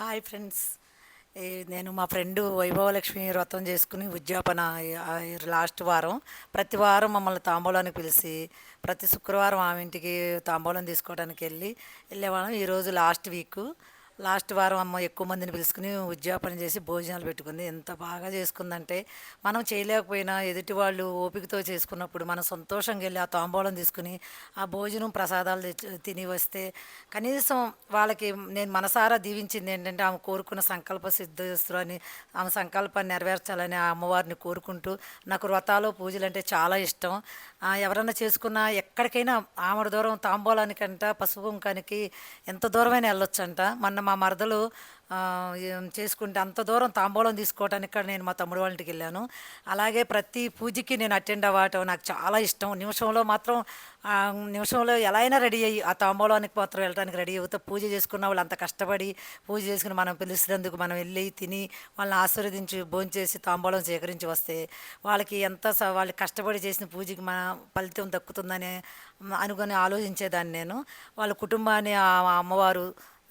Hi friends. నేను మా friend Vaibhav Lakshmi వ్రతం చేసుకుని ఉద్యాపన లాస్ట్ వారం ప్రతి వారం మమ్మల్ని తాంబూలానికి పిలిచి ప్రతి శుక్రవారం ఆమె ఇంటికి తాంబూలం తీసుకోవడానికి వెళ్ళేవాళ్ళం. ఈరోజు లాస్ట్ వారం అమ్మ ఎక్కువ మందిని పిలుచుకుని ఉద్యాపన చేసి భోజనాలు పెట్టుకుంది. ఎంత బాగా చేసుకుందంటే మనం చేయలేకపోయినా ఎదుటి వాళ్ళు ఓపికతో చేసుకున్నప్పుడు మనం సంతోషంగా వెళ్ళి ఆ తాంబూలం తీసుకుని ఆ భోజనం ప్రసాదాలు తిని వస్తే కనీసం వాళ్ళకి నేను మనసారా దీవించింది ఏంటంటే ఆమె కోరుకున్న సంకల్ప సిద్ధిస్తు అని ఆమె సంకల్పాన్ని నెరవేర్చాలని ఆ అమ్మవారిని కోరుకుంటూ నాకు వ్రతాలు పూజలు అంటే చాలా ఇష్టం. ఎవరన్నా చేసుకున్నా ఎక్కడికైనా ఆమడ దూరం తాంబూలానికంట పసుపు కుంకానికి ఎంత దూరమైనా వెళ్ళొచ్చంట. మొన్న మా మరదలు చేసుకుంటే అంత దూరం తాంబూలం తీసుకోవటానికి కూడా నేను మా తమ్ముడు వాళ్ళ ఇంటికి వెళ్ళాను. అలాగే ప్రతి పూజకి నేను అటెండ్ అవ్వటం నాకు చాలా ఇష్టం. నిమిషంలో ఎలా అయినా రెడీ అయ్యి ఆ తాంబూలానికి మాత్రం వెళ్ళడానికి రెడీ అవుతా. పూజ చేసుకున్న వాళ్ళు అంత కష్టపడి పూజ చేసుకుని మనం పిలిచినందుకు మనం వెళ్ళి తిని వాళ్ళని ఆశీర్వదించి భోంచేసి తాంబూలం సేకరించి వస్తే వాళ్ళకి వాళ్ళు కష్టపడి చేసిన పూజకి మన ఫలితం దక్కుతుందని అనుకొని ఆలోచించేదాన్ని నేను. వాళ్ళ కుటుంబాన్ని ఆ అమ్మవారు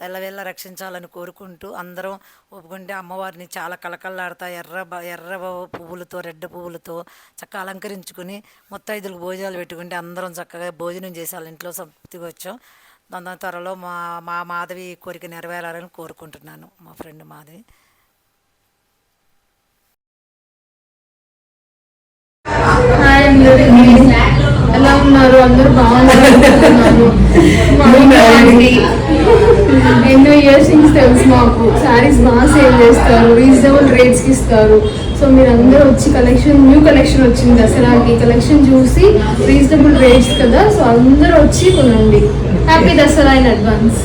ఎల్లవెల్ల రక్షించాలని కోరుకుంటూ అందరం ఒప్పుకుంటే అమ్మవారిని చాలా కళకళలాడుతా ఎర్ర పువ్వులతో రెడ్ పువ్వులతో చక్కగా అలంకరించుకుని ముత్తైదులకు భోజనాలు పెట్టుకుంటే అందరం చక్కగా భోజనం చేసి వాళ్ళ ఇంట్లో సంతృప్తిగా వచ్చాం. దాని త్వరలో మా మా మాధవి కోరిక నెరవేరాలని కోరుకుంటున్నాను. మా ఫ్రెండ్ మాధవి. హాయ్ అందరికీ, ఎలా ఉన్నారు? అందరూ బాగున్నారు. ఎన్నో ఇయర్స్ నుంచి తెలుసు మాకు. శారీస్ బాగా సేల్ చేస్తారు, రీజనబుల్ రేట్స్కి ఇస్తారు. సో మీరు అందరూ వచ్చి న్యూ కలెక్షన్ వచ్చింది దసరాకి, కలెక్షన్ చూసి రీజనబుల్ రేట్స్ కదా, సో అందరూ వచ్చి కొనండి. Happy Dasara in advance.